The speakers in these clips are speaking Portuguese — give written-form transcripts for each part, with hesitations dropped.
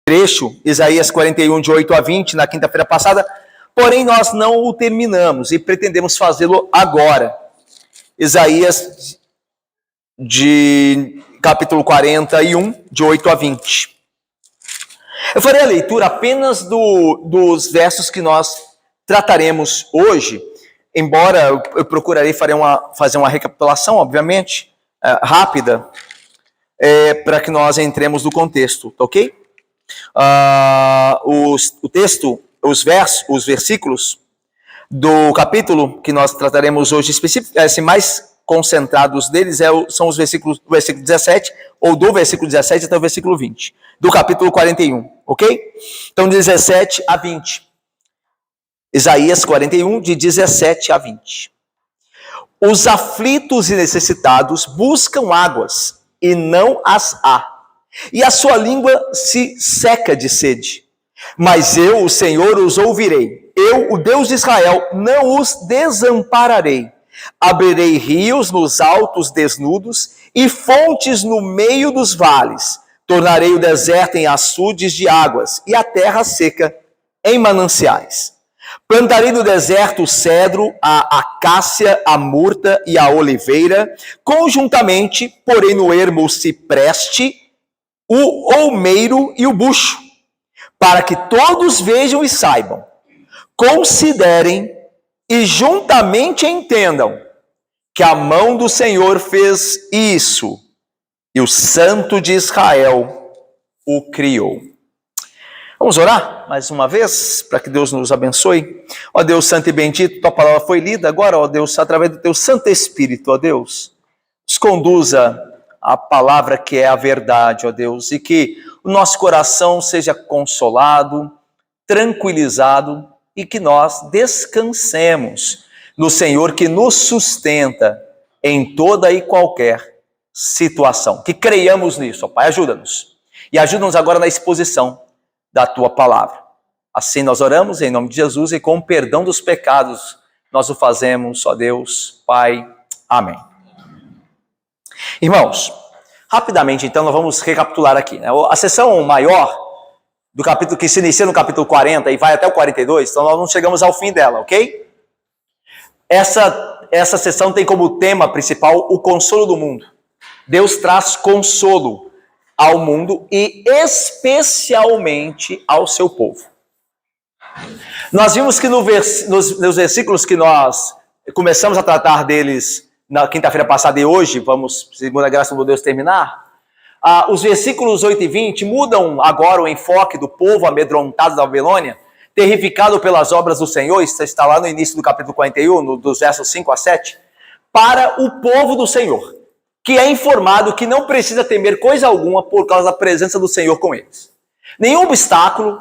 trecho, Isaías 41, de 8 a 20, na quinta-feira passada, porém nós não o terminamos e pretendemos fazê-lo agora. Isaías, de capítulo 41, de 8 a 20. Eu farei a leitura apenas dos versos que nós trataremos hoje, embora eu procurarei fazer uma recapitulação, obviamente, rápida, para que nós entremos no contexto, tá ok? O texto, os versículos do capítulo que nós trataremos hoje, assim, mais concentrados deles, são os versículos do versículo 17, ou do versículo 17 até o versículo 20, do capítulo 41, ok? Então, 17 a 20. Isaías 41, de 17 a 20. Os aflitos e necessitados buscam águas, e não as há, e a sua língua se seca de sede. Mas eu, o Senhor, os ouvirei. Eu, o Deus de Israel, não os desampararei. Abrirei rios nos altos desnudos e fontes no meio dos vales. Tornarei o deserto em açudes de águas e a terra seca em mananciais. Plantarei no deserto o cedro, a acácia, a murta e a oliveira. Conjuntamente, porém no ermo o cipreste, o olmeiro e o bucho, para que todos vejam e saibam, considerem e juntamente entendam que a mão do Senhor fez isso e o Santo de Israel o criou. Vamos orar mais uma vez para que Deus nos abençoe. Ó Deus santo e bendito, tua palavra foi lida agora, ó Deus, através do teu Santo Espírito, ó Deus, nos conduza a palavra que é a verdade, ó Deus, e que o nosso coração seja consolado, tranquilizado e que nós descansemos no Senhor que nos sustenta em toda e qualquer situação. Que creiamos nisso, ó Pai, ajuda-nos. E ajuda-nos agora na exposição da Tua Palavra. Assim nós oramos em nome de Jesus e com o perdão dos pecados nós o fazemos, ó Deus, Pai. Amém. Irmãos, rapidamente então nós vamos recapitular aqui, né? A sessão maior do capítulo, que se inicia no capítulo 40 e vai até o 42, então nós não chegamos ao fim dela, ok? Essa sessão tem como tema principal o consolo do mundo. Deus traz consolo ao mundo e especialmente ao seu povo. Nós vimos que nos versículos que nós começamos a tratar deles na quinta-feira passada e hoje, vamos, segundo a graça de Deus, terminar, os versículos 8 e 20 mudam agora o enfoque do povo amedrontado da Babilônia, terrificado pelas obras do Senhor, isso está lá no início do capítulo 41, dos versos 5 a 7, para o povo do Senhor, que é informado que não precisa temer coisa alguma por causa da presença do Senhor com eles. Nenhum obstáculo,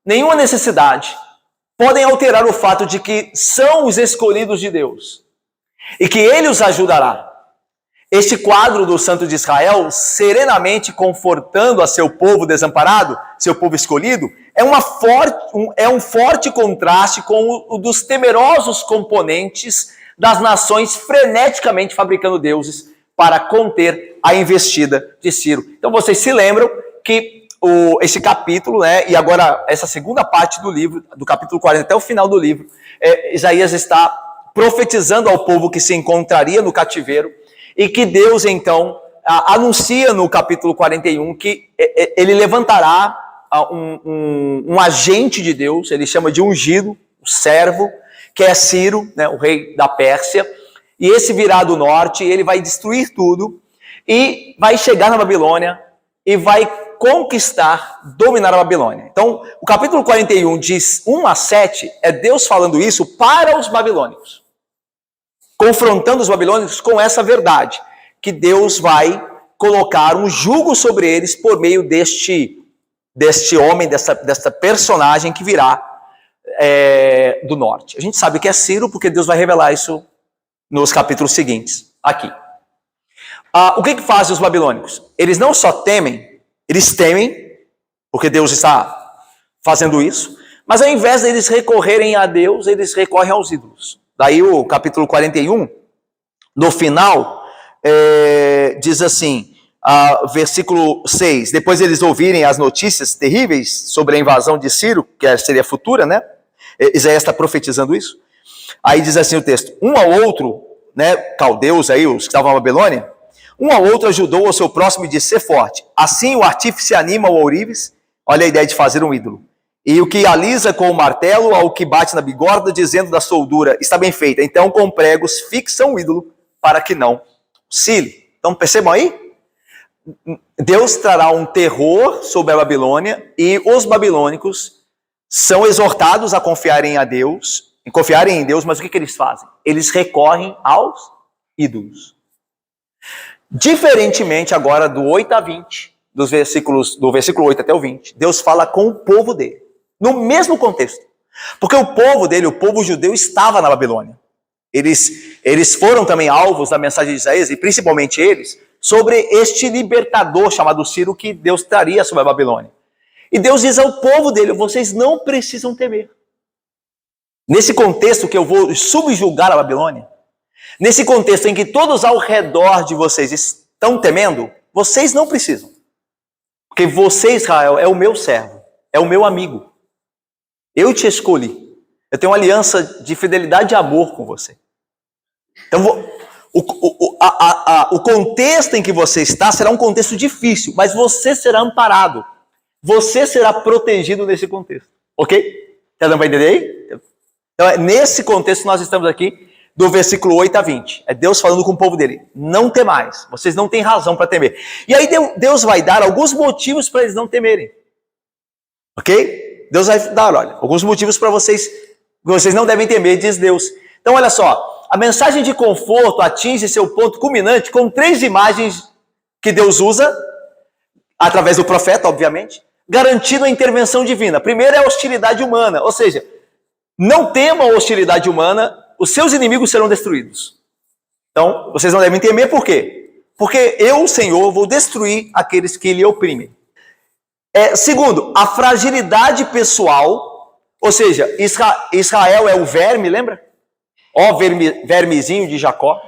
nenhuma necessidade podem alterar o fato de que são os escolhidos de Deus e que Ele os ajudará. Este quadro do Santo de Israel, serenamente confortando a seu povo desamparado, seu povo escolhido, é um forte contraste com o dos temerosos componentes das nações freneticamente fabricando deuses para conter a investida de Ciro. Então vocês se lembram que esse capítulo, né, e agora essa segunda parte do livro, do capítulo 40 até o final do livro, Isaías está profetizando ao povo que se encontraria no cativeiro e que Deus, então, anuncia no capítulo 41 que ele levantará um agente de Deus, ele chama de ungido, o servo, que é Ciro, né, o rei da Pérsia, e esse virá do norte, ele vai destruir tudo e vai chegar na Babilônia e vai conquistar, dominar a Babilônia. Então, o capítulo 41 diz 1 a 7, é Deus falando isso para os babilônicos, confrontando os babilônicos com essa verdade, que Deus vai colocar um jugo sobre eles por meio deste homem, dessa personagem que virá do norte. A gente sabe que é Ciro, porque Deus vai revelar isso nos capítulos seguintes, aqui. O que fazem os babilônicos? Eles não só temem, eles temem, porque Deus está fazendo isso, mas ao invés de eles recorrerem a Deus, eles recorrem aos ídolos. Daí o capítulo 41, no final, diz assim, versículo 6. Depois eles ouvirem as notícias terríveis sobre a invasão de Ciro, que seria futura, né? Isaías está profetizando isso. Aí diz assim o texto: um ao outro, né, caldeus aí, os que estavam na Babilônia, um ao outro ajudou ao seu próximo e disse: ser forte. Assim o artífice anima o ourives, olha a ideia de fazer um ídolo. E o que alisa com o martelo, ao que bate na bigorna, dizendo da soldura: está bem feita. Então com pregos fixam o ídolo, para que não oscile. Então percebam aí? Deus trará um terror sobre a Babilônia, e os babilônicos são exortados a confiarem em Deus, mas o que eles fazem? Eles recorrem aos ídolos. Diferentemente agora do 8 a 20, do versículo 8 até o 20, Deus fala com o povo dele, no mesmo contexto. Porque o povo dele, o povo judeu, estava na Babilônia. Eles foram também alvos da mensagem de Isaías, e principalmente eles, sobre este libertador chamado Ciro, que Deus traria sobre a Babilônia. E Deus diz ao povo dele: vocês não precisam temer. Nesse contexto que eu vou subjugar a Babilônia, nesse contexto em que todos ao redor de vocês estão temendo, vocês não precisam. Porque você, Israel, é o meu servo, é o meu amigo. Eu te escolhi. Eu tenho uma aliança de fidelidade e amor com você. Então, o contexto em que você está será um contexto difícil, mas você será amparado. Você será protegido nesse contexto. Ok? Está dando para entender aí? Então, nesse contexto nós estamos aqui, do versículo 8 a 20. É Deus falando com o povo dele: não temais, vocês não têm razão para temer. E aí Deus vai dar alguns motivos para eles não temerem. Ok? Deus vai dar, olha, alguns motivos para vocês não devem temer, diz Deus. Então olha só, a mensagem de conforto atinge seu ponto culminante com 3 imagens que Deus usa, através do profeta, obviamente, garantindo a intervenção divina. Primeiro é a hostilidade humana, ou seja, não temam a hostilidade humana, os seus inimigos serão destruídos. Então, vocês não devem temer, por quê? Porque eu, o Senhor, vou destruir aqueles que lhe oprimem. Segundo, a fragilidade pessoal, ou seja, Israel é o verme, lembra? Ó vermezinho de Jacó.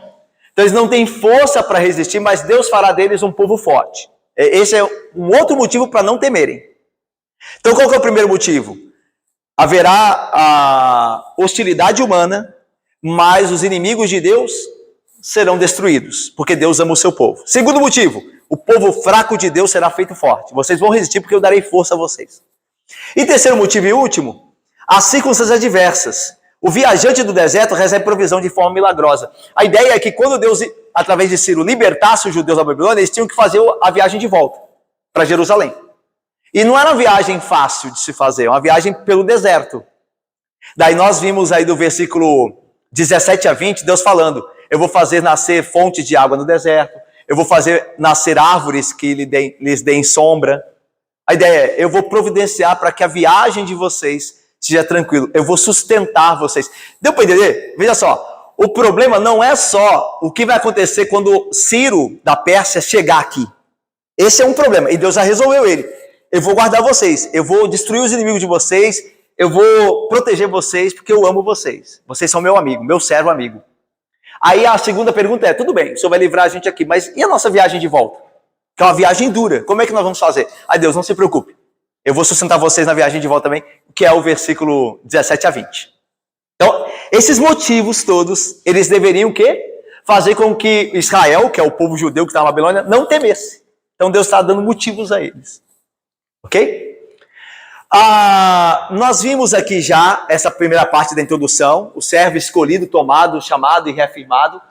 Então eles não têm força para resistir, mas Deus fará deles um povo forte. Esse é um outro motivo para não temerem. Então qual que é o primeiro motivo? Haverá a hostilidade humana, mas os inimigos de Deus serão destruídos, porque Deus ama o seu povo. Segundo motivo, o povo fraco de Deus será feito forte. Vocês vão resistir porque eu darei força a vocês. E terceiro motivo e último, as circunstâncias adversas. O viajante do deserto recebe provisão de forma milagrosa. A ideia é que quando Deus, através de Ciro, libertasse os judeus da Babilônia, eles tinham que fazer a viagem de volta para Jerusalém. E não era uma viagem fácil de se fazer, uma viagem pelo deserto. Daí nós vimos aí do versículo 17 a 20, Deus falando: eu vou fazer nascer fontes de água no deserto, eu vou fazer nascer árvores que lhes deem sombra. A ideia é: eu vou providenciar para que a viagem de vocês seja tranquila, eu vou sustentar vocês. Deu para entender? Veja só, o problema não é só o que vai acontecer quando Ciro da Pérsia chegar aqui. Esse é um problema, e Deus já resolveu ele. Eu vou guardar vocês, eu vou destruir os inimigos de vocês, eu vou proteger vocês porque eu amo vocês. Vocês são meu amigo, meu servo amigo. Aí a segunda pergunta é: tudo bem, o Senhor vai livrar a gente aqui, mas e a nossa viagem de volta? Que é uma viagem dura, como é que nós vamos fazer? Aí Deus, não se preocupe, eu vou sustentar vocês na viagem de volta também, que é o versículo 17 a 20. Então, esses motivos todos, eles deveriam o quê? Fazer com que Israel, que é o povo judeu que está na Babilônia, não temesse. Então Deus está dando motivos a eles. Ok? Nós vimos aqui já essa primeira parte da introdução, o servo escolhido, tomado, chamado e reafirmado.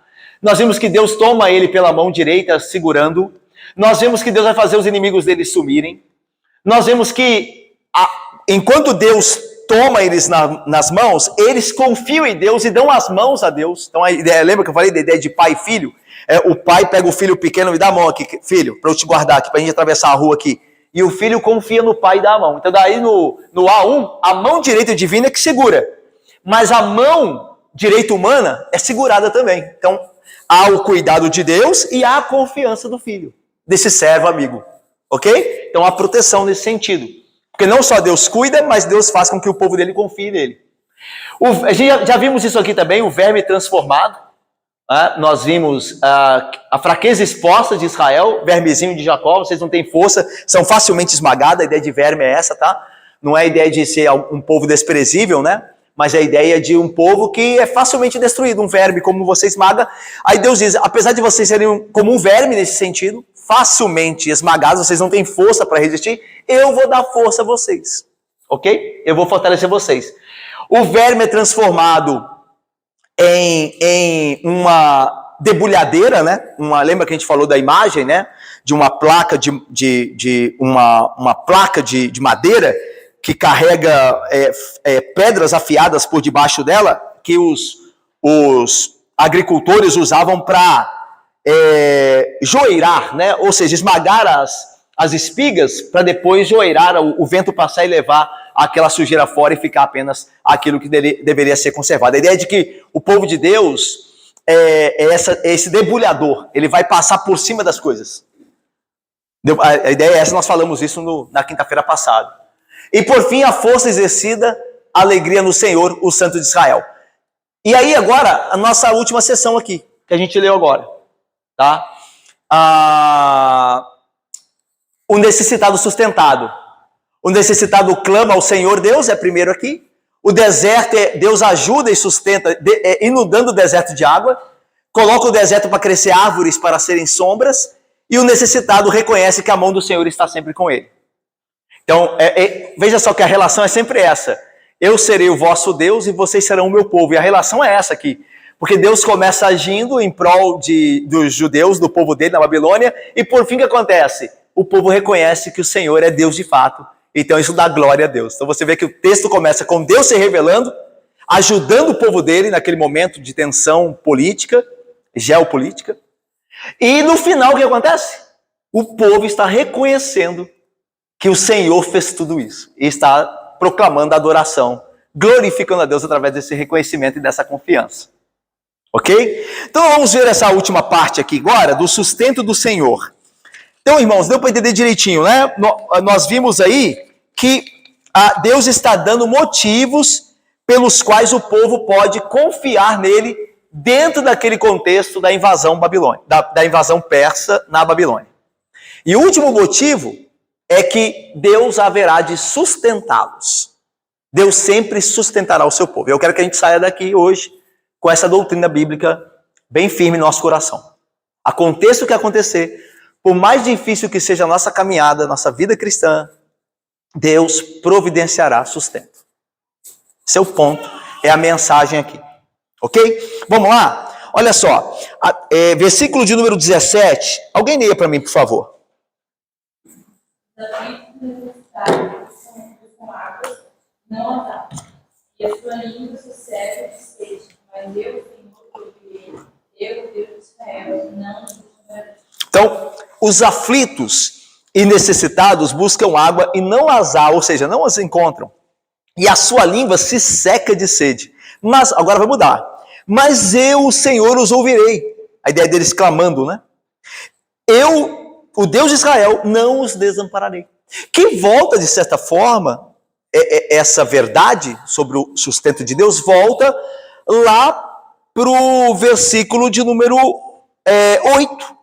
Nós vimos que Deus toma ele pela mão direita, segurando. Nós vimos que Deus vai fazer os inimigos dele sumirem. Nós vemos que, enquanto Deus toma eles nas mãos, eles confiam em Deus e dão as mãos a Deus. Então, a ideia, lembra que eu falei da ideia de pai e filho? O pai pega o filho pequeno e dá a mão aqui, filho, para eu te guardar aqui, para a gente atravessar a rua aqui. E o filho confia no pai e dá a mão. Então daí no A1, a mão direita divina é que segura. Mas a mão direita humana é segurada também. Então há o cuidado de Deus e há a confiança do filho, desse servo amigo. Ok? Então há proteção nesse sentido. Porque não só Deus cuida, mas Deus faz com que o povo dele confie nele. A gente já vimos isso aqui também, o verme transformado. Nós vimos a fraqueza exposta de Israel, vermezinho de Jacó, vocês não têm força, são facilmente esmagados. A ideia de verme é essa, tá? Não é a ideia de ser um povo desprezível, né? Mas é a ideia de um povo que é facilmente destruído, um verme, como você esmaga. Aí Deus diz, apesar de vocês serem como um verme nesse sentido, facilmente esmagados, vocês não têm força para resistir, eu vou dar força a vocês, ok? Eu vou fortalecer vocês. O verme é transformado em uma debulhadeira, né? Lembra que a gente falou da imagem, né? De uma placa uma placa de madeira que carrega pedras afiadas por debaixo dela, que os agricultores usavam para joeirar, né? Ou seja, esmagar as espigas para depois joeirar, o vento passar e levar aquela sujeira fora e ficar apenas aquilo que deveria ser conservado. A ideia é de que o povo de Deus esse debulhador, ele vai passar por cima das coisas. A ideia é essa, nós falamos isso na quinta-feira passada. E por fim, a força exercida, a alegria no Senhor, o Santo de Israel. E aí agora, a nossa última sessão aqui, que a gente leu agora. Tá? O necessitado sustentado. O necessitado clama ao Senhor Deus, é primeiro aqui. O deserto, Deus ajuda e sustenta, inundando o deserto de água. Coloca o deserto para crescer árvores para serem sombras. E o necessitado reconhece que a mão do Senhor está sempre com ele. Então, veja só que a relação é sempre essa. Eu serei o vosso Deus e vocês serão o meu povo. E a relação é essa aqui. Porque Deus começa agindo em prol dos judeus, do povo dele na Babilônia. E por fim, o que acontece? O povo reconhece que o Senhor é Deus de fato. Então isso dá glória a Deus. Então você vê que o texto começa com Deus se revelando, ajudando o povo dele naquele momento de tensão política, geopolítica. E no final o que acontece? O povo está reconhecendo que o Senhor fez tudo isso. E está proclamando a adoração, glorificando a Deus através desse reconhecimento e dessa confiança. Ok? Então vamos ver essa última parte aqui agora, do sustento do Senhor. Então, irmãos, deu para entender direitinho, né? Nós vimos aí que Deus está dando motivos pelos quais o povo pode confiar nele dentro daquele contexto da invasão babilônica, da invasão persa na Babilônia. E o último motivo é que Deus haverá de sustentá-los. Deus sempre sustentará o seu povo. Eu quero que a gente saia daqui hoje com essa doutrina bíblica bem firme em nosso coração. Aconteça o que acontecer, por mais difícil que seja a nossa caminhada, nossa vida cristã, Deus providenciará sustento. Esse é o ponto, é a mensagem aqui. Ok? Vamos lá? Olha só, versículo de número 17. Alguém leia para mim, por favor. Com águas, não há, e a sua língua se serve de sede, mas eu, Senhor, que ouvirei, eu, Deus de Israel, não me deixarei. Então, os aflitos e necessitados buscam água e não as há, ou seja, não as encontram. E a sua língua se seca de sede. Mas, agora vai mudar. Mas eu, o Senhor, os ouvirei. A ideia deles clamando, né? Eu, o Deus de Israel, não os desampararei. Que volta, de certa forma, essa verdade sobre o sustento de Deus, volta lá para o versículo de número 8.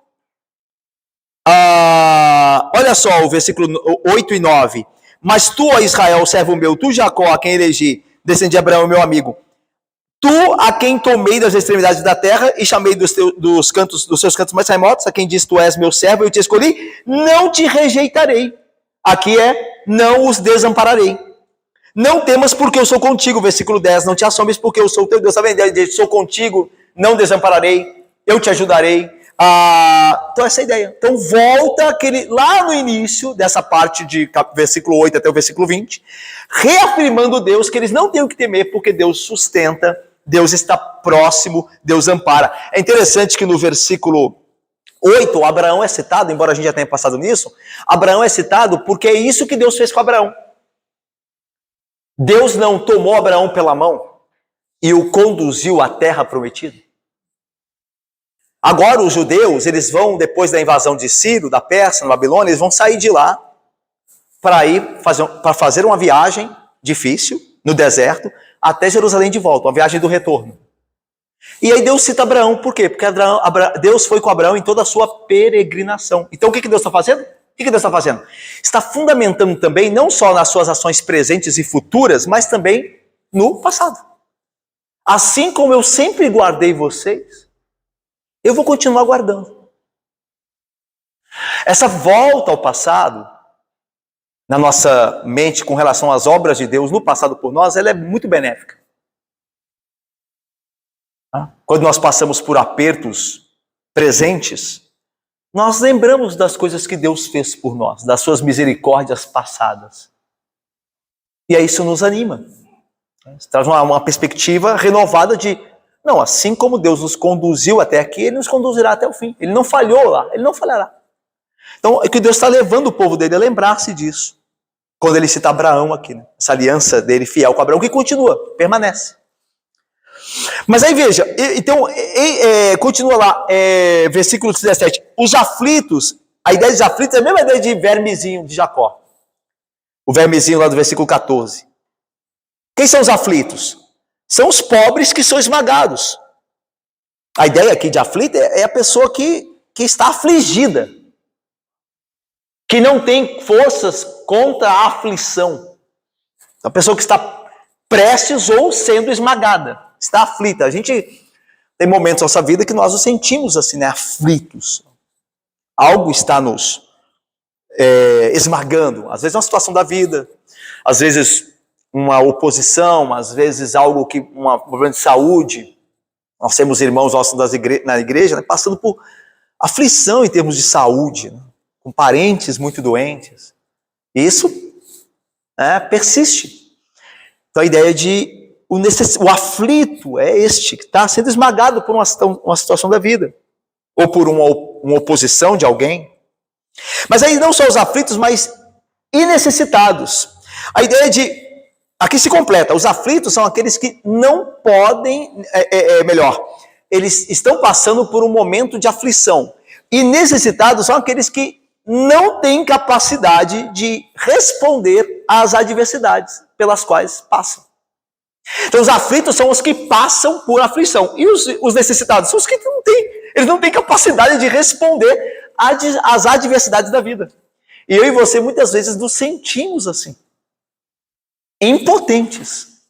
Olha só o versículo 8 e 9. Mas tu, ó Israel, servo meu, tu, Jacó, a quem elegi, descendente de Abraão, meu amigo, tu, a quem tomei das extremidades da terra e chamei dos seus cantos mais remotos, a quem diz tu és meu servo, eu te escolhi, não te rejeitarei. Aqui não os desampararei. Não temas porque eu sou contigo, versículo 10, não te assombres porque eu sou o teu Deus. Está vendo? Sou contigo, não desampararei, eu te ajudarei. Então essa é a ideia. Então volta lá no início dessa parte de versículo 8 até o versículo 20, reafirmando Deus que eles não têm o que temer porque Deus sustenta, Deus está próximo, Deus ampara. É interessante que no versículo 8, Abraão é citado, embora a gente já tenha passado nisso, Abraão é citado porque é isso que Deus fez com Abraão. Deus não tomou Abraão pela mão e o conduziu à terra prometida. Agora os judeus, eles vão, depois da invasão de Ciro, da Pérsia, na Babilônia, eles vão sair de lá para fazer uma viagem difícil, no deserto, até Jerusalém de volta, uma viagem do retorno. E aí Deus cita Abraão, por quê? Porque Deus foi com Abraão em toda a sua peregrinação. Então o que Deus está fazendo? O que Deus está fazendo? Está fundamentando também, não só nas suas ações presentes e futuras, mas também no passado. Assim como eu sempre guardei vocês, eu vou continuar guardando. Essa volta ao passado, na nossa mente com relação às obras de Deus no passado por nós, ela é muito benéfica. Quando nós passamos por apertos presentes, nós lembramos das coisas que Deus fez por nós, das suas misericórdias passadas. E aí isso nos anima. Traz uma perspectiva renovada de, não, assim como Deus nos conduziu até aqui, Ele nos conduzirá até o fim. Ele não falhou lá, Ele não falhará. Então, é que Deus está levando o povo dele a lembrar-se disso. Quando Ele cita Abraão aqui, né? Essa aliança dele fiel com Abraão, que continua, permanece. Mas aí veja, então, continua lá, versículo 17. Os aflitos, a ideia de aflitos é a mesma ideia de vermezinho de Jacó. O vermezinho lá do versículo 14. Quem são os aflitos? São os pobres que são esmagados. A ideia aqui de aflito é a pessoa que está afligida, que não tem forças contra a aflição. A pessoa que está prestes ou sendo esmagada, está aflita. A gente tem momentos na nossa vida que nós nos sentimos assim, né, aflitos. Algo está nos esmagando. Às vezes é uma situação da vida, às vezes uma oposição, às vezes algo que, um problema de saúde. Nós temos irmãos nossos na igreja, né, passando por aflição em termos de saúde, né, com parentes muito doentes. Isso persiste. Então a ideia de o aflito é este, que está sendo esmagado por uma situação da vida, ou por uma oposição de alguém. Mas aí não só os aflitos, mas e necessitados. A ideia de, aqui se completa, os aflitos são aqueles que não podem, eles estão passando por um momento de aflição. E necessitados são aqueles que não têm capacidade de responder às adversidades pelas quais passam. Então os aflitos são os que passam por aflição. E os necessitados são os que eles não têm capacidade de responder às adversidades da vida. E eu e você muitas vezes nos sentimos assim, impotentes.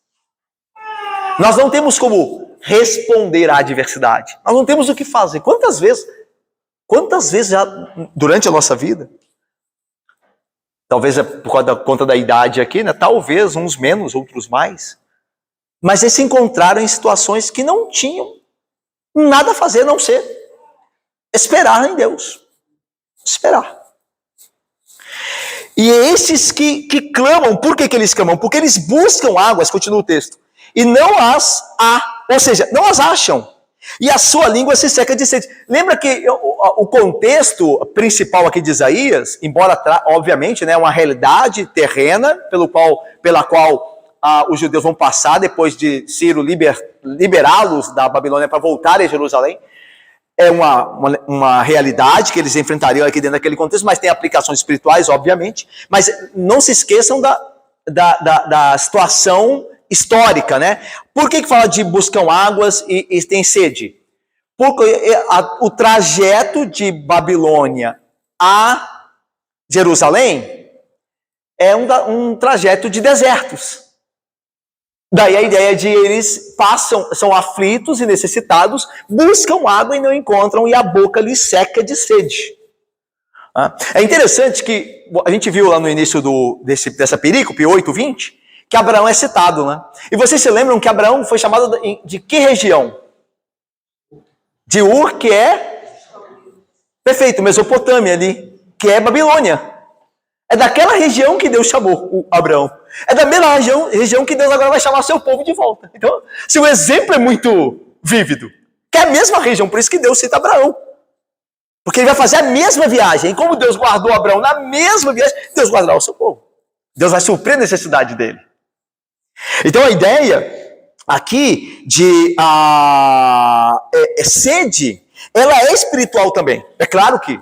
Nós não temos como responder à adversidade. Nós não temos o que fazer. Quantas vezes já durante a nossa vida, talvez é por conta da idade aqui, né? Talvez uns menos, outros mais, mas eles se encontraram em situações que não tinham nada a fazer a não ser esperar em Deus. Esperar. E esses que clamam, por que eles clamam? Porque eles buscam águas, continua o texto, e não as há, ou seja, não as acham. E a sua língua se seca de sede. Lembra que o contexto principal aqui de Isaías, embora obviamente, né, uma realidade terrena pela qual os judeus vão passar depois de Ciro liberá-los da Babilônia para voltarem a Jerusalém, é uma realidade que eles enfrentariam aqui dentro daquele contexto, mas tem aplicações espirituais, obviamente. Mas não se esqueçam da situação histórica, né? Por que fala de buscam águas e tem sede? Porque o trajeto de Babilônia a Jerusalém é um trajeto de desertos. Daí a ideia de eles são aflitos e necessitados, buscam água e não encontram, e a boca lhes seca de sede. É interessante que a gente viu lá no início dessa perícope, 8:20, que Abraão é citado, né? E vocês se lembram que Abraão foi chamado de que região? De Ur, que é? Perfeito, Mesopotâmia ali, que é Babilônia. É daquela região que Deus chamou o Abraão. É da mesma região que Deus agora vai chamar seu povo de volta. Então, se o exemplo é muito vívido, que é a mesma região, por isso que Deus cita Abraão. Porque ele vai fazer a mesma viagem. E como Deus guardou Abraão na mesma viagem, Deus guardará o seu povo. Deus vai suprir a necessidade dele. Então a ideia aqui de sede, ela é espiritual também. É claro que,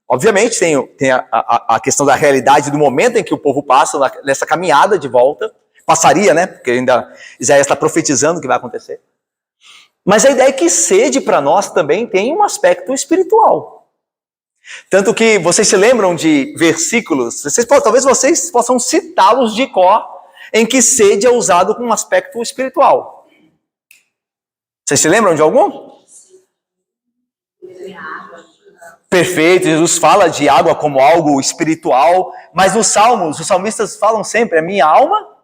obviamente, tem a questão da realidade do momento em que o povo passa nessa caminhada de volta. Passaria, né? Porque ainda Isaías está profetizando o que vai acontecer. Mas a ideia é que sede para nós também tem um aspecto espiritual. Tanto que vocês se lembram de versículos, talvez vocês possam citá-los de cor, em que sede é usado com um aspecto espiritual. Vocês se lembram de algum? Perfeito, Jesus fala de água como algo espiritual, mas nos Salmos, os salmistas falam sempre, a minha alma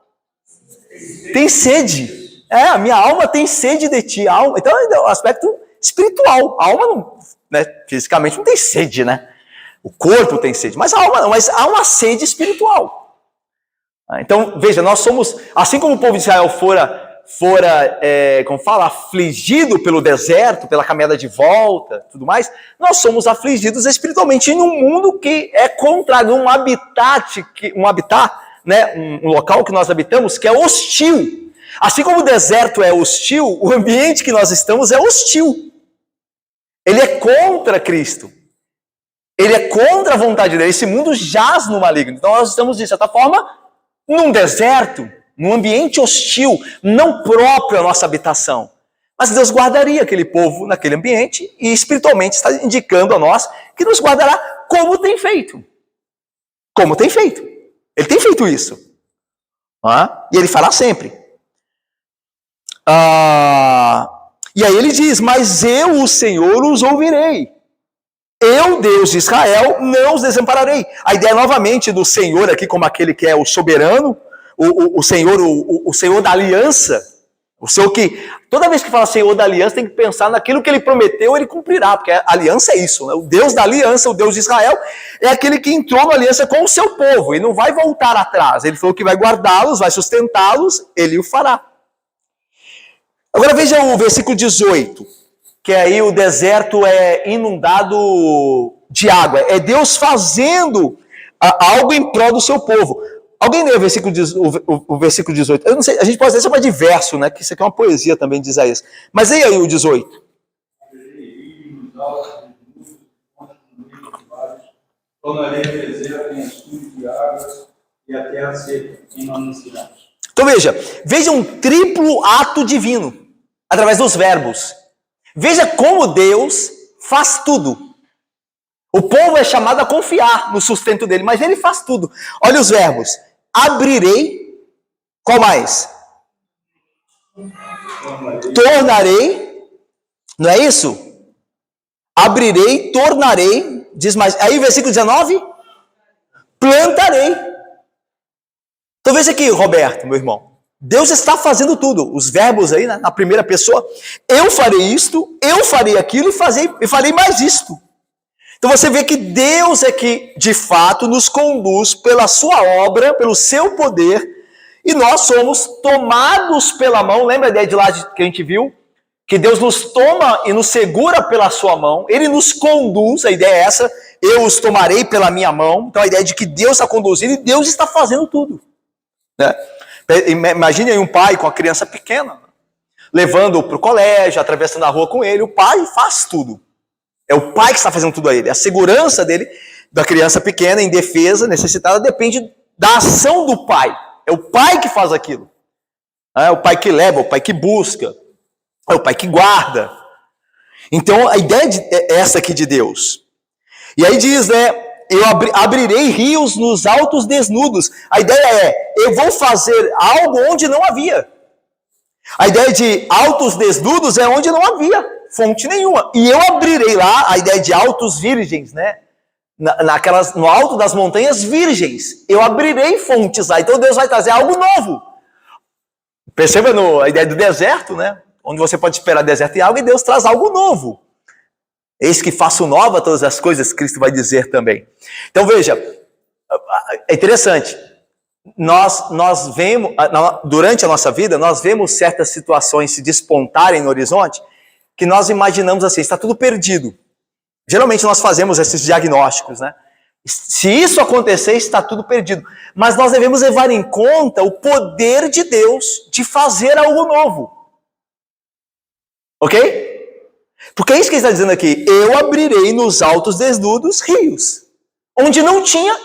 tem sede. A minha alma tem sede de ti. Então é um aspecto espiritual. A alma, não, né, fisicamente, não tem sede, né? O corpo tem sede, mas a alma não. Mas há uma sede espiritual. Então, veja, nós somos, assim como o povo de Israel fora afligido pelo deserto, pela caminhada de volta, tudo mais, nós somos afligidos espiritualmente em um mundo que é contrário, um habitat, né, um local que nós habitamos que é hostil. Assim como o deserto é hostil, o ambiente que nós estamos é hostil. Ele é contra Cristo. Ele é contra a vontade dele. Esse mundo jaz no maligno. Então nós estamos, de certa forma, num deserto, num ambiente hostil, não próprio à nossa habitação. Mas Deus guardaria aquele povo naquele ambiente e espiritualmente está indicando a nós que nos guardará como tem feito. Como tem feito. Ele tem feito isso. E ele fará sempre. E aí ele diz, mas eu, o Senhor, os ouvirei. Eu, Deus de Israel, não os desampararei. A ideia novamente do Senhor aqui como aquele que é o soberano, o Senhor da aliança, o Senhor que, toda vez que fala Senhor da aliança, tem que pensar naquilo que ele prometeu, ele cumprirá, porque a aliança é isso, né? O Deus da aliança, o Deus de Israel, é aquele que entrou na aliança com o seu povo, e não vai voltar atrás. Ele falou que vai guardá-los, vai sustentá-los, ele o fará. Agora veja o versículo 18, que aí o deserto é inundado de água. É Deus fazendo algo em prol do seu povo. Alguém lê o versículo 18? Eu não sei, a gente pode ler chamar de verso, né? Que isso aqui é uma poesia também de Isaías. Mas leia aí o 18. Tornarei a deserto em açude de águas e a terra seca em mananciais. Então veja um triplo ato divino, através dos verbos. Veja como Deus faz tudo. O povo é chamado a confiar no sustento dele, mas ele faz tudo. Olha os verbos. Abrirei. Qual mais? Tornarei. Não é isso? Abrirei, tornarei. Diz mais. Aí versículo 19. Plantarei. Então veja aqui, Roberto, meu irmão. Deus está fazendo tudo. Os verbos aí, né, na primeira pessoa. Eu farei isto, eu farei aquilo e farei mais isto. Então você vê que Deus é que, de fato, nos conduz pela sua obra, pelo seu poder, e nós somos tomados pela mão. Lembra a ideia de lá que a gente viu? Que Deus nos toma e nos segura pela sua mão. Ele nos conduz, a ideia é essa. Eu os tomarei pela minha mão. Então a ideia é de que Deus está conduzindo e Deus está fazendo tudo. Né? Imagine aí um pai com a criança pequena, levando-o para o colégio, atravessando a rua com ele. O pai faz tudo. É o pai que está fazendo tudo a ele. A segurança dele, da criança pequena, indefesa, necessitada, depende da ação do pai. É o pai que faz aquilo. É o pai que leva, o pai que busca. É o pai que guarda. Então, a ideia é essa aqui de Deus. E aí diz, né? Eu abrirei rios nos altos desnudos. A ideia é, eu vou fazer algo onde não havia. A ideia de altos desnudos é onde não havia fonte nenhuma. E eu abrirei lá, a ideia de altos virgens, né? No alto das montanhas virgens. Eu abrirei fontes lá. Então Deus vai trazer algo novo. Perceba a ideia do deserto, né? Onde você pode esperar deserto e água, e Deus traz algo novo. Eis que faço nova todas as coisas, Cristo vai dizer também. Então veja, é interessante. Nós vemos, durante a nossa vida, nós vemos certas situações se despontarem no horizonte, que nós imaginamos assim, está tudo perdido. Geralmente nós fazemos esses diagnósticos, né? Se isso acontecer, está tudo perdido. Mas nós devemos levar em conta o poder de Deus de fazer algo novo. Ok? Porque é isso que ele está dizendo aqui. Eu abrirei nos altos desnudos rios. Onde não tinha,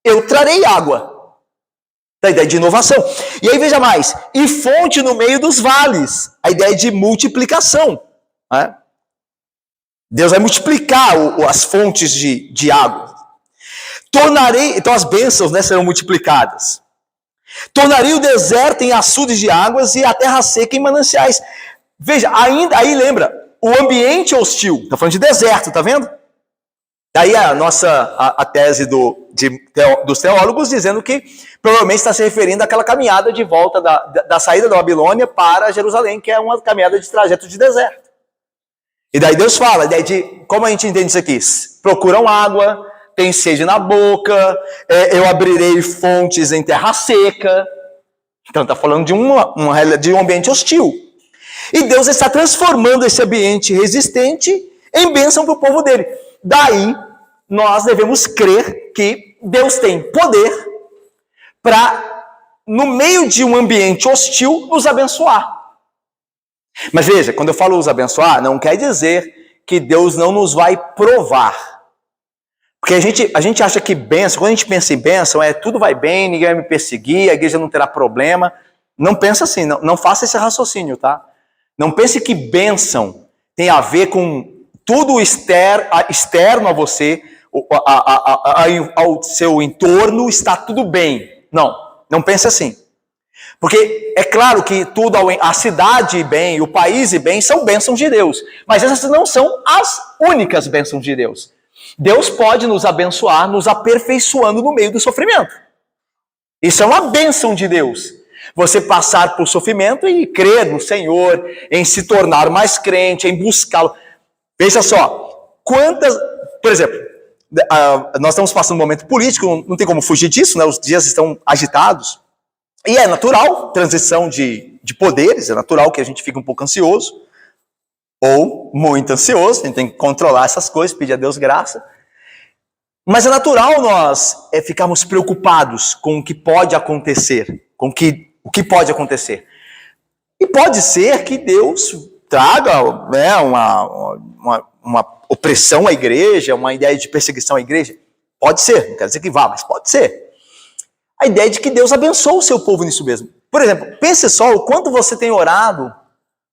eu trarei água. Da ideia de inovação. E aí veja mais, e fonte no meio dos vales, a ideia de multiplicação. Né? Deus vai multiplicar as fontes de água. Então as bênçãos, né, serão multiplicadas. Tornarei o deserto em açudes de águas e a terra seca em mananciais. Veja, aí lembra, o ambiente hostil. Está falando de deserto, tá vendo? Daí a tese dos teólogos dizendo que provavelmente está se referindo àquela caminhada de volta da saída da Babilônia para Jerusalém, que é uma caminhada de trajeto de deserto. E daí Deus fala, como a gente entende isso aqui? Procuram água, tem sede na boca, eu abrirei fontes em terra seca. Então está falando de um ambiente hostil. E Deus está transformando esse ambiente resistente em bênção para o povo dele. Daí, nós devemos crer que Deus tem poder para, no meio de um ambiente hostil, nos abençoar. Mas veja, quando eu falo nos abençoar, não quer dizer que Deus não nos vai provar. Porque a gente acha que bênção, quando a gente pensa em bênção, tudo vai bem, ninguém vai me perseguir, a igreja não terá problema. Não pensa assim, não faça esse raciocínio, tá? Não pense que bênção tem a ver com tudo externo a você, ao seu entorno, está tudo bem. Não pense assim. Porque é claro que tudo, a cidade e bem, o país e bem, são bênçãos de Deus. Mas essas não são as únicas bênçãos de Deus. Deus pode nos abençoar, nos aperfeiçoando no meio do sofrimento. Isso é uma bênção de Deus. Você passar por sofrimento e crer no Senhor, em se tornar mais crente, em buscá-lo. Veja só, por exemplo, nós estamos passando um momento político, não tem como fugir disso, né? Os dias estão agitados. E é natural, transição de poderes, é natural que a gente fique um pouco ansioso, ou muito ansioso, a gente tem que controlar essas coisas, pedir a Deus graça. Mas é natural nós ficarmos preocupados com o que pode acontecer, o que pode acontecer. E pode ser que Deus traga, né, uma opressão à igreja, uma ideia de perseguição à igreja. Pode ser, não quero dizer que vá, mas pode ser. A ideia de que Deus abençoa o seu povo nisso mesmo. Por exemplo, pense só o quanto você tem orado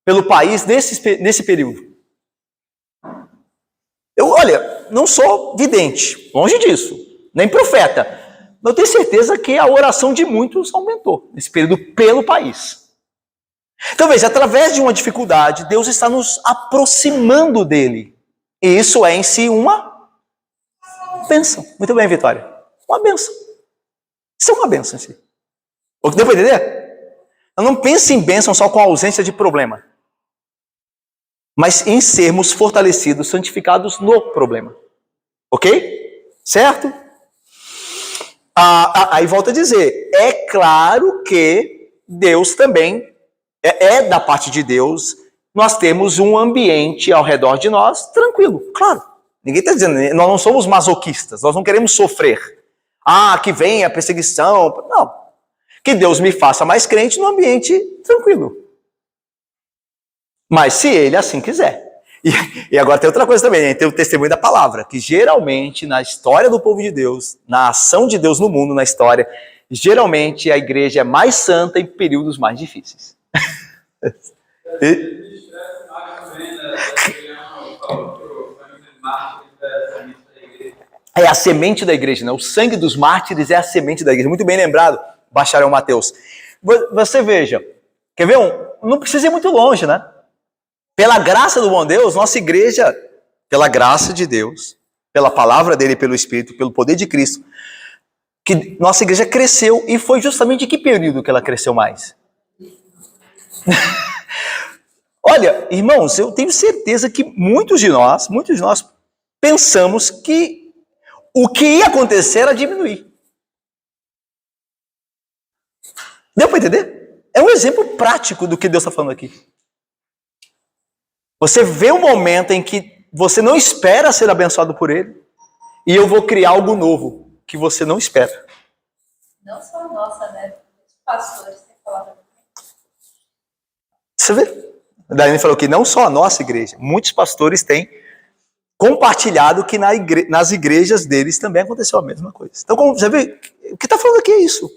pelo país nesse período. Olha, não sou vidente, longe disso, nem profeta, mas eu tenho certeza que a oração de muitos aumentou nesse período pelo país. Então veja, através de uma dificuldade, Deus está nos aproximando dele. E isso é em si uma bênção. Muito bem, Vitória. Uma bênção. Isso é uma bênção em si. Deu para entender? Eu não pense em bênção só com a ausência de problema, mas em sermos fortalecidos, santificados no problema. Ok? Certo? Aí volta a dizer, é claro que Deus também, da parte de Deus, nós temos um ambiente ao redor de nós tranquilo, claro. Ninguém está dizendo, nós não somos masoquistas, nós não queremos sofrer. Que venha a perseguição. Não. Que Deus me faça mais crente no ambiente tranquilo. Mas se Ele assim quiser. E agora tem outra coisa também, né? Tem o testemunho da palavra, que geralmente na história do povo de Deus, na ação de Deus no mundo, na história, geralmente a igreja é mais santa em períodos mais difíceis. É a semente da igreja, né? O sangue dos mártires é a semente da igreja. Muito bem lembrado, bacharel Mateus. Você veja, quer ver não precisa ir muito longe, né? Pela graça do bom Deus, nossa igreja, pela graça de Deus, pela palavra dele, pelo Espírito, pelo poder de Cristo, que nossa igreja cresceu, e foi justamente em que período que ela cresceu mais? Olha, irmãos, eu tenho certeza que muitos de nós pensamos que o que ia acontecer era diminuir. Deu para entender? É um exemplo prático do que Deus está falando aqui. Você vê um momento em que você não espera ser abençoado por Ele, e eu vou criar algo novo que você não espera. Não só a nossa, né? Os pastores têm falado. Você vê? A Daiane falou que não só a nossa igreja, muitos pastores têm compartilhado que nas igrejas deles também aconteceu a mesma coisa. Então, como você vê, o que está falando aqui é isso.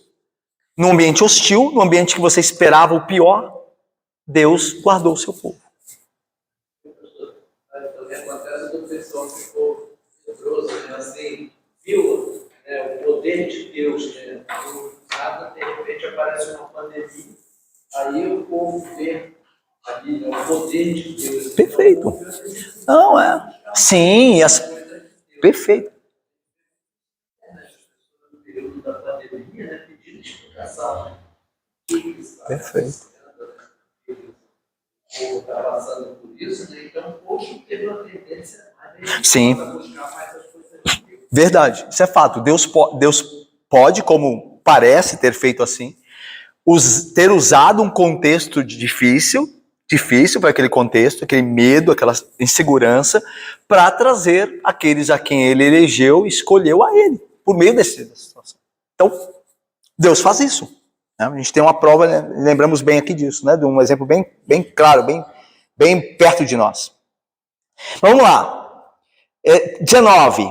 num ambiente hostil, num ambiente que você esperava o pior, Deus guardou o seu povo. O que acontece é que o pessoal ficou medroso, né? Assim, viu, né, o poder de Deus, né? Nada, de repente aparece uma pandemia, aí o povo vê ali, né, o poder de Deus. Perfeito. Então, Não, sim, perfeito. no período da pandemia, né, pedindo explicação, né? O que está Perfeito. O povo está passando por isso, né? Então o povo teve uma tendência a Sim. buscar mais as coisas de Deus. Verdade, isso é fato. Deus pode, como parece ter feito assim, ter usado um contexto difícil para aquele contexto, aquele medo, aquela insegurança, para trazer aqueles a quem ele elegeu, escolheu a ele, por meio dessa situação. Então, Deus faz isso. Né? A gente tem uma prova, né? Lembramos bem aqui disso, né? De um exemplo bem claro, bem perto de nós. Vamos lá. 19.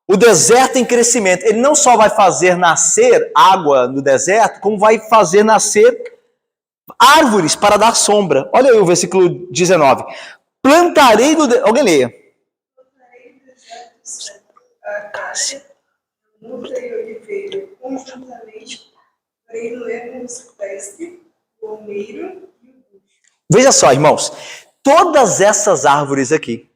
O deserto em crescimento. Ele não só vai fazer nascer água no deserto, como vai fazer nascer árvores para dar sombra. Olha aí o versículo 19. Plantarei no deserto. Alguém leia. Plantarei no deserto a acácia, a murta e a oliveira conjuntamente, porém no ermo silvestre, o almeiro e o bucho. Veja só, irmãos. Todas essas árvores aqui,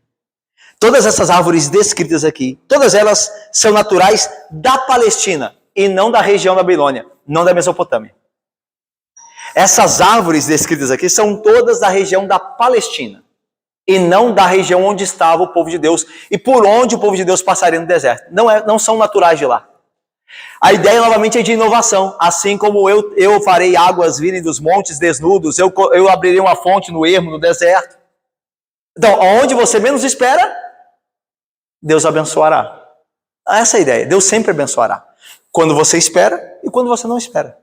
todas essas árvores descritas aqui, todas elas são naturais da Palestina e não da região da Babilônia, não da Mesopotâmia. Essas árvores descritas aqui são todas da região da Palestina e não da região onde estava o povo de Deus e por onde o povo de Deus passaria no deserto. Não são naturais de lá. A ideia, novamente, é de inovação. Assim como eu farei águas virem dos montes desnudos, eu abrirei uma fonte no ermo, no deserto. Então, onde você menos espera, Deus abençoará. Essa é a ideia. Deus sempre abençoará. Quando você espera e quando você não espera.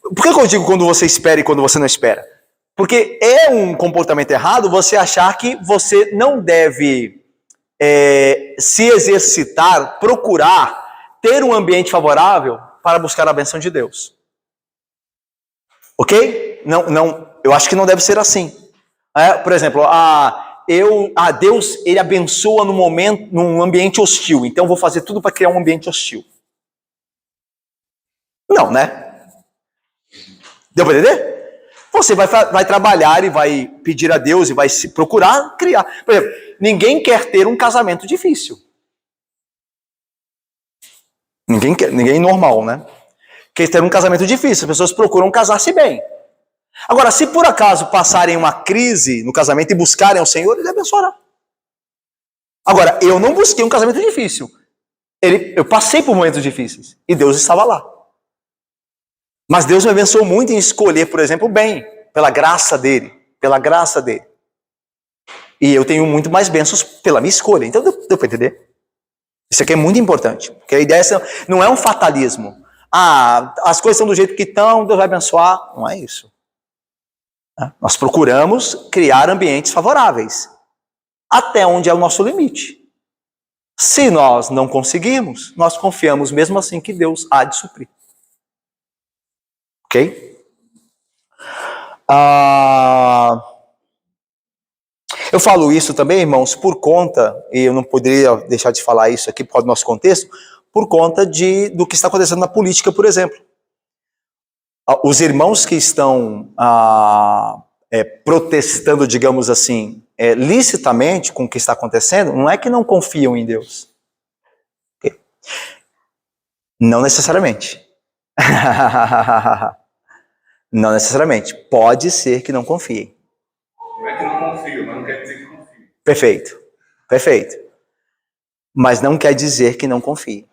Por que eu digo quando você espera e quando você não espera? Porque é um comportamento errado você achar que você não deve se exercitar, procurar ter um ambiente favorável para buscar a bênção de Deus. Ok? Não, eu acho que não deve ser assim. Por exemplo, Deus, ele abençoa num ambiente hostil, então eu vou fazer tudo para criar um ambiente hostil. Não, né? Deu para entender? Você vai trabalhar e vai pedir a Deus e vai se procurar criar. Por exemplo, ninguém quer ter um casamento difícil. Ninguém normal, né? Quer ter um casamento difícil, as pessoas procuram casar-se bem. Agora, se por acaso passarem uma crise no casamento e buscarem ao Senhor, Ele abençoará. Agora, eu não busquei um casamento difícil. Eu passei por momentos difíceis e Deus estava lá. Mas Deus me abençoou muito em escolher, por exemplo, o bem, pela graça dele. E eu tenho muito mais bênçãos pela minha escolha. Então, deu para entender? Isso aqui é muito importante. Porque a ideia não é um fatalismo. As coisas estão do jeito que estão, Deus vai abençoar. Não é isso. Nós procuramos criar ambientes favoráveis. Até onde é o nosso limite. Se nós não conseguirmos, nós confiamos mesmo assim que Deus há de suprir. Ok? Eu falo isso também, irmãos, por conta, e eu não poderia deixar de falar isso aqui por causa do nosso contexto, por conta do que está acontecendo na política, por exemplo. Os irmãos que estão protestando, digamos assim, licitamente com o que está acontecendo, não é que não confiam em Deus. Okay? Não necessariamente. Não necessariamente. Pode ser que não confiem. Não é que não confio, mas não quer dizer que confio. Perfeito. Mas não quer dizer que não confie.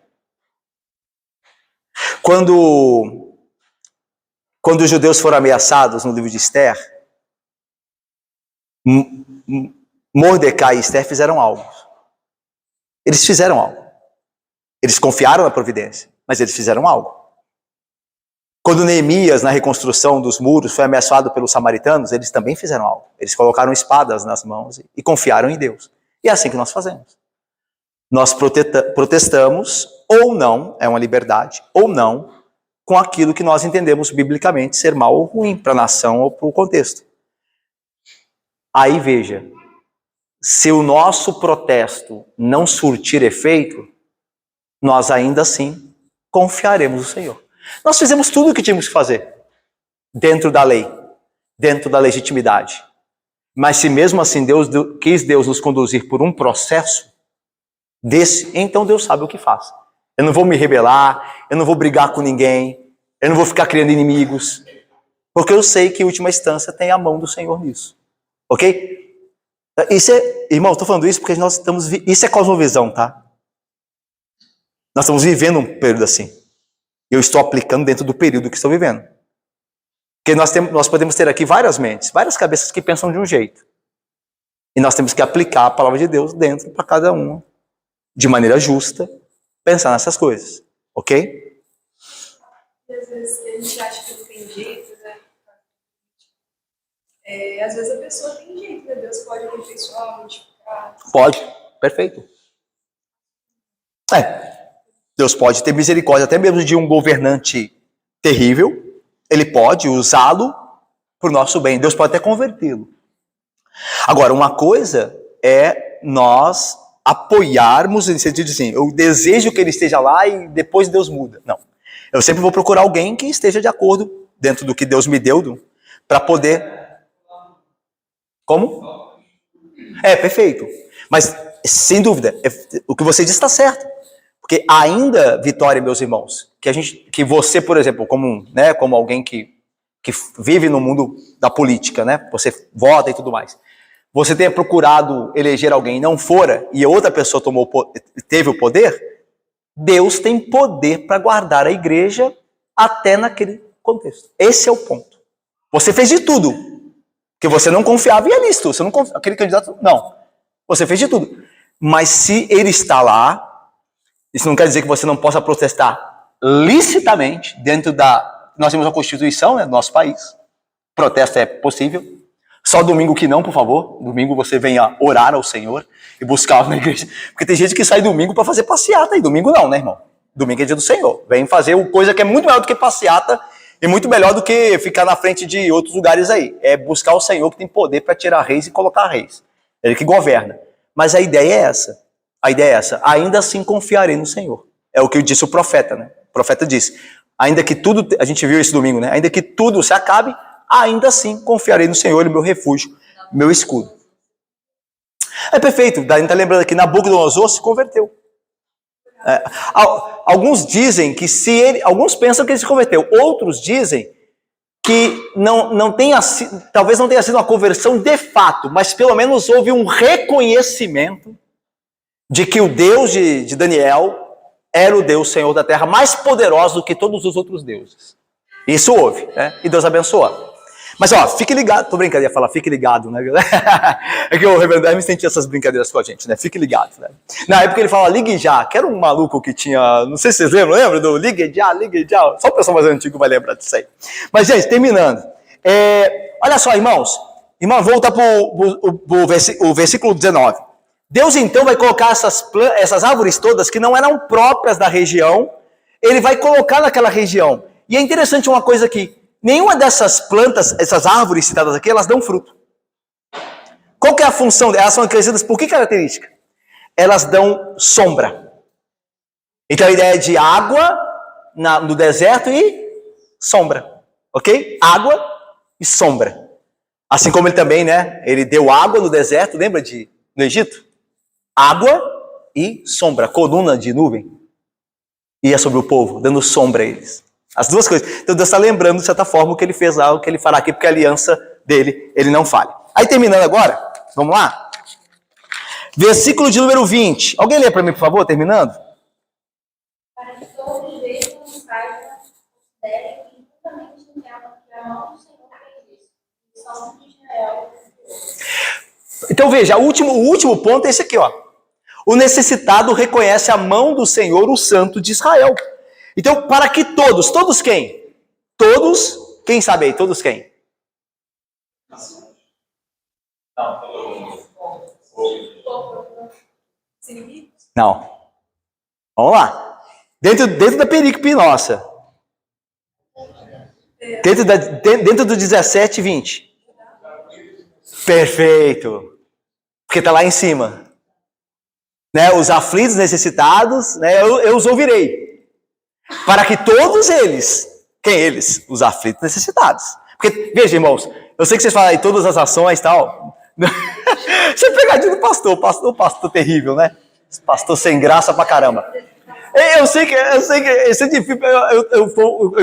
Quando os judeus foram ameaçados no livro de Esther, Mordecai e Esther fizeram algo. Eles fizeram algo. Eles confiaram na providência, mas eles fizeram algo. Quando Neemias, na reconstrução dos muros, foi ameaçado pelos samaritanos, eles também fizeram algo. Eles colocaram espadas nas mãos e confiaram em Deus. E é assim que nós fazemos. Nós protestamos, ou não, é uma liberdade, ou não, com aquilo que nós entendemos biblicamente ser mal ou ruim para a nação ou para o contexto. Aí veja, se o nosso protesto não surtir efeito, nós ainda assim confiaremos no Senhor. Nós fizemos tudo o que tínhamos que fazer, dentro da lei, dentro da legitimidade. Mas se mesmo assim Deus nos conduzir por um processo desse, então Deus sabe o que faz. Eu não vou me rebelar, eu não vou brigar com ninguém, eu não vou ficar criando inimigos, porque eu sei que em última instância tem a mão do Senhor nisso. Ok? Irmão, estou falando isso porque isso é cosmovisão, tá? Nós estamos vivendo um período assim. Eu estou aplicando dentro do período que estou vivendo. Porque nós podemos ter aqui várias mentes, várias cabeças que pensam de um jeito. E nós temos que aplicar a palavra de Deus dentro para cada um, de maneira justa, pensar nessas coisas. Ok? E às vezes a gente acha que não tem jeito, né? Às vezes a pessoa tem jeito, né? Deus pode aperfeiçoar, modificar. Pode. Perfeito. Deus pode ter misericórdia até mesmo de um governante terrível. Ele pode usá-lo para o nosso bem. Deus pode até convertê-lo. Agora, uma coisa é nós apoiarmos, no sentido de assim, eu desejo que ele esteja lá e depois Deus muda. Não. Eu sempre vou procurar alguém que esteja de acordo dentro do que Deus me deu para poder... Como? Perfeito. Mas, sem dúvida, o que você diz está certo. Porque ainda, Vitória, meus irmãos, que você, por exemplo, como alguém que vive no mundo da política, né? Você vota e tudo mais. Você tenha procurado eleger alguém e não fora, e outra pessoa teve o poder, Deus tem poder para guardar a igreja até naquele contexto. Esse é o ponto. Você fez de tudo, porque você não confiava e é listo. Você não aquele candidato, não. Você fez de tudo. Mas se ele está lá, isso não quer dizer que você não possa protestar licitamente dentro da... Nós temos uma Constituição, né, do nosso país. Protesto é possível. Só domingo que não, por favor. Domingo você venha orar ao Senhor e buscar na igreja. Porque tem gente que sai domingo para fazer passeata. E domingo não, né, irmão? Domingo é dia do Senhor. Vem fazer coisa que é muito melhor do que passeata e muito melhor do que ficar na frente de outros lugares aí. É buscar o Senhor que tem poder para tirar reis e colocar reis. Ele que governa. Mas a ideia é essa. A ideia é essa. Ainda assim confiarei no Senhor. É o que disse o profeta, né? O profeta disse, ainda que tudo, a gente viu esse domingo, né? Ainda que tudo se acabe, ainda assim confiarei no Senhor, meu refúgio, meu escudo. É perfeito. A gente está lembrando aqui, Nabucodonosor se converteu. Alguns dizem que alguns pensam que ele se converteu. Outros dizem que talvez não tenha sido uma conversão de fato, mas pelo menos houve um reconhecimento de que o Deus de Daniel era o Deus Senhor da terra, mais poderoso do que todos os outros deuses. Isso houve, né? E Deus abençoou. Mas, fique ligado. Tô brincando, ia falar, fique ligado, né? É que o Reverendo Hermes sentia essas brincadeiras com a gente, né? Fique ligado, né? Na época ele falava, ligue já, que era um maluco que tinha, não sei se vocês lembram do ligue já, ligue já. Só o pessoal mais antigo vai lembrar disso aí. Mas, gente, terminando. Olha só, irmãos. Irmão, volta para o versículo 19. Deus, então, vai colocar essas árvores todas que não eram próprias da região, ele vai colocar naquela região. E é interessante uma coisa aqui. Nenhuma dessas plantas, essas árvores citadas aqui, elas dão fruto. Qual que é a função delas? Elas são crescidas por que característica? Elas dão sombra. Então a ideia é de água no deserto e sombra. Ok? Água e sombra. Assim como ele também, né? Ele deu água no deserto, lembra no Egito? Água e sombra, coluna de nuvem. Ia sobre o povo, dando sombra a eles. As duas coisas. Então Deus está lembrando, de certa forma, o que ele fez lá, o que ele fará aqui, porque a aliança dele, ele não falha. Aí terminando agora, vamos lá? Versículo de número 20. Alguém lê para mim, por favor, terminando? Para que todos vejam e saibam, considerem que justamente que a mão do Senhor fez isso. E só de Israel. Então veja, o último ponto é esse aqui, ó. O necessitado reconhece a mão do Senhor, o Santo de Israel. Então, para que todos quem? Todos, quem sabe aí? Todos quem? Não. Vamos lá. Dentro da perícope nossa. Dentro do 17 e 20. Perfeito. Porque está lá em cima. Né? Os aflitos, necessitados, né? eu os ouvirei. Para que todos eles, quem eles? Os aflitos necessitados. Porque, veja, irmãos, eu sei que vocês falam aí todas as ações e tal. Você é pegadinho do pastor, o pastor terrível, né? Esse pastor sem graça pra caramba. Eu sei que isso é difícil.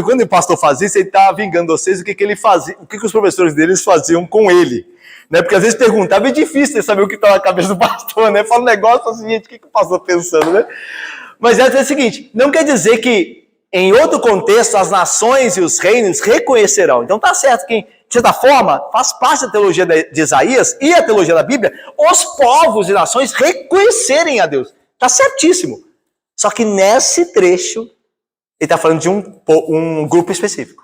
Quando o pastor fazia isso, ele estava vingando vocês o que ele fazia, o que os professores deles faziam com ele. Né? Porque às vezes perguntava, é difícil saber o que está na cabeça do pastor, né? Fala um negócio assim, gente, o que o pastor está pensando, né? Mas é o seguinte, não quer dizer que em outro contexto as nações e os reinos reconhecerão. Então tá certo que, de certa forma, faz parte da teologia de Isaías e a teologia da Bíblia, os povos e nações reconhecerem a Deus. Tá certíssimo. Só que nesse trecho, ele está falando de um grupo específico.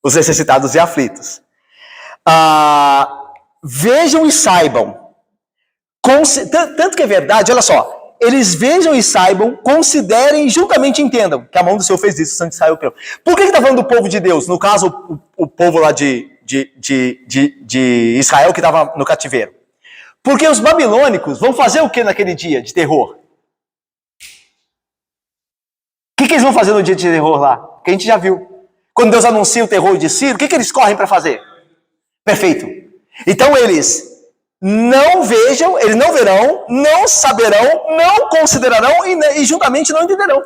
Os necessitados e aflitos. Vejam e saibam. Tanto que é verdade, olha só. Eles vejam e saibam, considerem e juntamente entendam que a mão do Senhor fez isso, o sangue saiu pelo. Por que está falando do povo de Deus? No caso, o povo lá de Israel que estava no cativeiro. Porque os babilônicos vão fazer o que naquele dia de terror? O que eles vão fazer no dia de terror lá? Que a gente já viu. Quando Deus anuncia o terror de Ciro, o que eles correm para fazer? Perfeito. Então eles não vejam, eles não verão, não saberão, não considerarão e juntamente não entenderão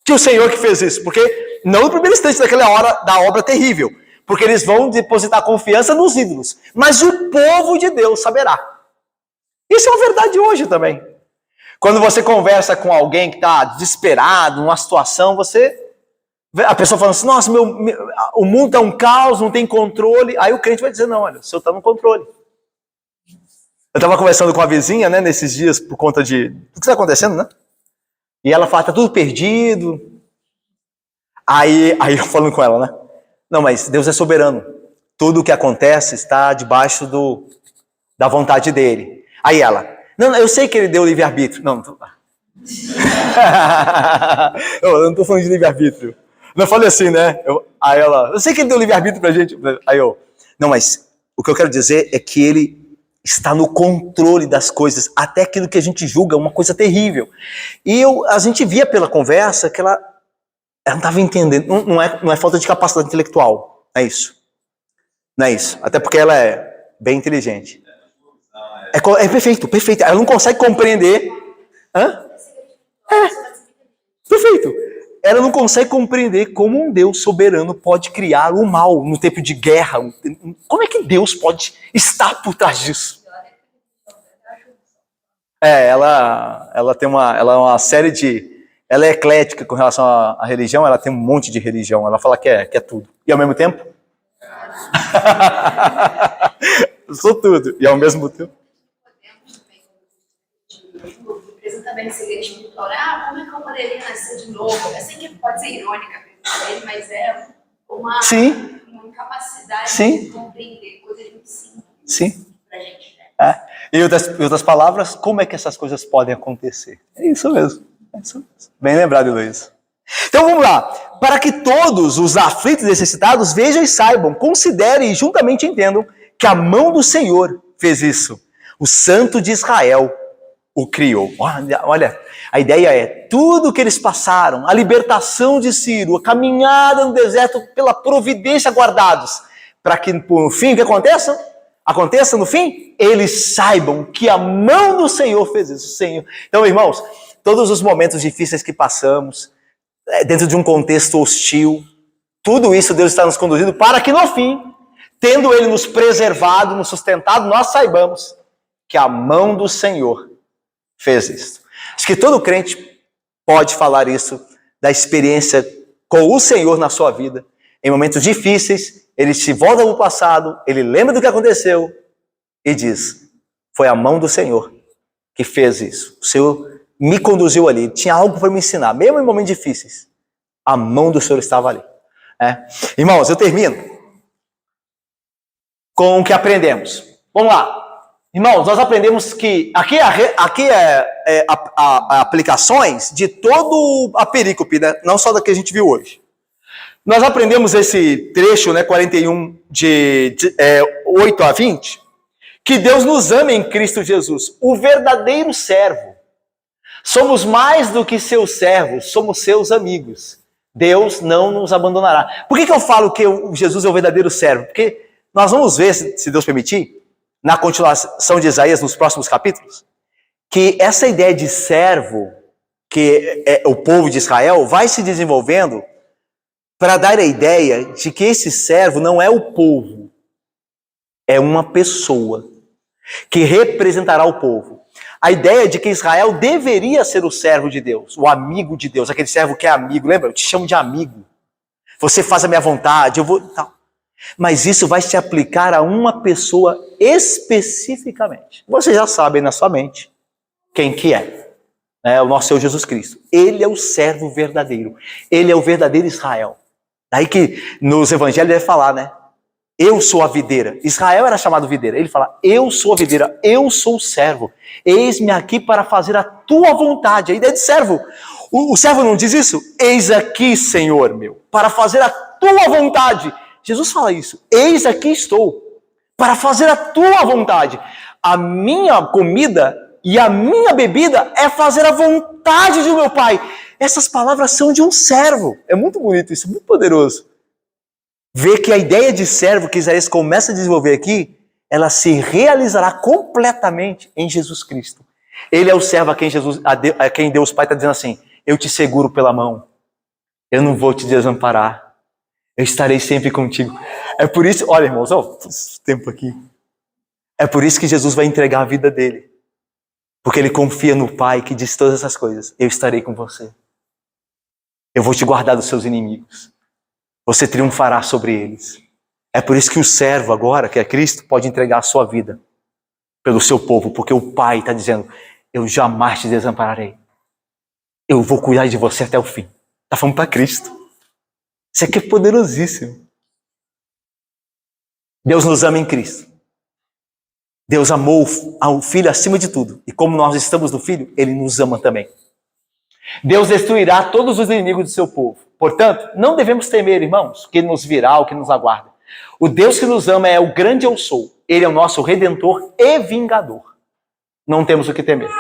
que o Senhor que fez isso. Porque não no primeiro instante daquela hora da obra terrível. Porque eles vão depositar confiança nos ídolos. Mas o povo de Deus saberá. Isso é uma verdade hoje também. Quando você conversa com alguém que está desesperado, numa situação, a pessoa falando assim, nossa, o mundo está um caos, não tem controle. Aí o crente vai dizer, não, olha, o Senhor está no controle. Eu estava conversando com a vizinha, né, nesses dias, por conta de tudo que está acontecendo, né? E ela fala, está tudo perdido. Aí eu falando com ela, né? Não, mas Deus é soberano. Tudo o que acontece está debaixo da vontade dele. Aí ela, não, eu sei que ele deu livre-arbítrio. Não eu não estou falando de livre-arbítrio. Não falei assim, né? Aí ela, eu sei que ele deu livre-arbítrio pra gente. Aí eu, não, mas o que eu quero dizer é que ele está no controle das coisas, até aquilo que a gente julga uma coisa terrível. E a gente via pela conversa que ela não estava entendendo. Não é falta de capacidade intelectual. Não é isso. Não é isso. Até porque ela é bem inteligente. É perfeito. Ela não consegue compreender. Perfeito. Ela não consegue compreender como um Deus soberano pode criar o mal no tempo de guerra. Como é que Deus pode estar por trás disso? Ela tem uma série de... Ela é eclética com relação à religião, ela tem um monte de religião. Ela fala que é tudo. E ao mesmo tempo? Eu sou tudo. E ao mesmo tempo? Precisa também ser espiritual. Como é que eu poderia nascer de novo? Eu sei que pode ser irônica dele, mas é uma incapacidade de compreender coisas muito simples pra gente, né? Em outras palavras, como é que essas coisas podem acontecer? É isso mesmo. Bem lembrado, Luiz. Então vamos lá. Para que todos os aflitos e necessitados vejam e saibam, considerem e juntamente entendam que a mão do Senhor fez isso. O Santo de Israel o criou. Olha, a ideia é tudo que eles passaram, a libertação de Ciro, a caminhada no deserto pela providência guardados, para que no fim o que aconteça no fim, eles saibam que a mão do Senhor fez isso. Senhor. Então, irmãos, todos os momentos difíceis que passamos, dentro de um contexto hostil, tudo isso Deus está nos conduzindo para que no fim, tendo Ele nos preservado, nos sustentado, nós saibamos que a mão do Senhor fez isso. Acho que todo crente pode falar isso, da experiência com o Senhor na sua vida. Em momentos difíceis, ele se volta ao passado, ele lembra do que aconteceu e diz, foi a mão do Senhor que fez isso. O Senhor me conduziu ali, tinha algo para me ensinar, mesmo em momentos difíceis. A mão do Senhor estava ali. Irmãos, eu termino com o que aprendemos. Vamos lá. Irmãos, nós aprendemos que aqui é aplicações de toda a perícope, né? Não só da que a gente viu hoje. Nós aprendemos esse trecho, né, 41, de 8 a 20, que Deus nos ama em Cristo Jesus, o verdadeiro servo. Somos mais do que seus servos, somos seus amigos. Deus não nos abandonará. Por que eu falo que Jesus é o verdadeiro servo? Porque nós vamos ver, se Deus permitir, na continuação de Isaías, nos próximos capítulos, que essa ideia de servo, que é o povo de Israel, vai se desenvolvendo para dar a ideia de que esse servo não é o povo, é uma pessoa que representará o povo. A ideia de que Israel deveria ser o servo de Deus, o amigo de Deus, aquele servo que é amigo. Lembra? Eu te chamo de amigo. Você faz a minha vontade, eu vou... Tal. Mas isso vai se aplicar a uma pessoa especificamente. Você já sabe na sua mente quem que é. É o nosso Senhor Jesus Cristo. Ele é o servo verdadeiro. Ele é o verdadeiro Israel. Daí que nos evangelhos ele vai falar, né? Eu sou a videira. Israel era chamado videira. Ele fala, eu sou a videira, eu sou o servo. Eis-me aqui para fazer a tua vontade. A ideia de servo. O servo não diz isso? Eis aqui, Senhor meu, para fazer a tua vontade. Jesus fala isso. Eis aqui estou, para fazer a tua vontade. A minha comida e a minha bebida é fazer a vontade do meu Pai. Essas palavras são de um servo. É muito bonito isso, muito poderoso. Ver que a ideia de servo que Isaías começa a desenvolver aqui, ela se realizará completamente em Jesus Cristo. Ele é o servo a quem Deus Pai está dizendo assim, eu te seguro pela mão, eu não vou te desamparar, eu estarei sempre contigo. É por isso, olha irmãos, tempo aqui. É por isso que Jesus vai entregar a vida dele. Porque ele confia no Pai que diz todas essas coisas. Eu estarei com você. Eu vou te guardar dos seus inimigos. Você triunfará sobre eles. É por isso que o servo agora, que é Cristo, pode entregar a sua vida pelo seu povo, porque o Pai está dizendo, eu jamais te desampararei. Eu vou cuidar de você até o fim. Está falando para Cristo. Isso aqui é poderosíssimo. Deus nos ama em Cristo. Deus amou ao Filho acima de tudo. E como nós estamos no Filho, Ele nos ama também. Deus destruirá todos os inimigos do seu povo. Portanto, não devemos temer, irmãos, o que nos virá, o que nos aguarda. O Deus que nos ama é o grande eu sou. Ele é o nosso Redentor e Vingador. Não temos o que temer.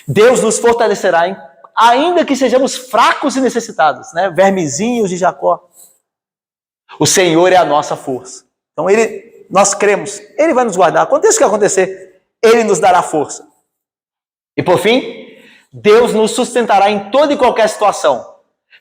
Deus nos fortalecerá, ainda que sejamos fracos e necessitados, né? Vermezinhos de Jacó. O Senhor é a nossa força. Então nós cremos, Ele vai nos guardar. Aconteça o que acontecer, Ele nos dará força. E por fim, Deus nos sustentará em toda e qualquer situação.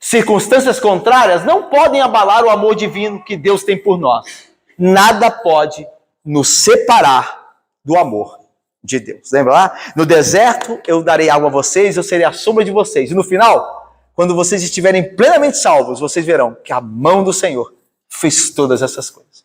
Circunstâncias contrárias não podem abalar o amor divino que Deus tem por nós. Nada pode nos separar do amor de Deus. Lembra lá? No deserto eu darei água a vocês, eu serei a sombra de vocês. E no final, quando vocês estiverem plenamente salvos, vocês verão que a mão do Senhor fez todas essas coisas.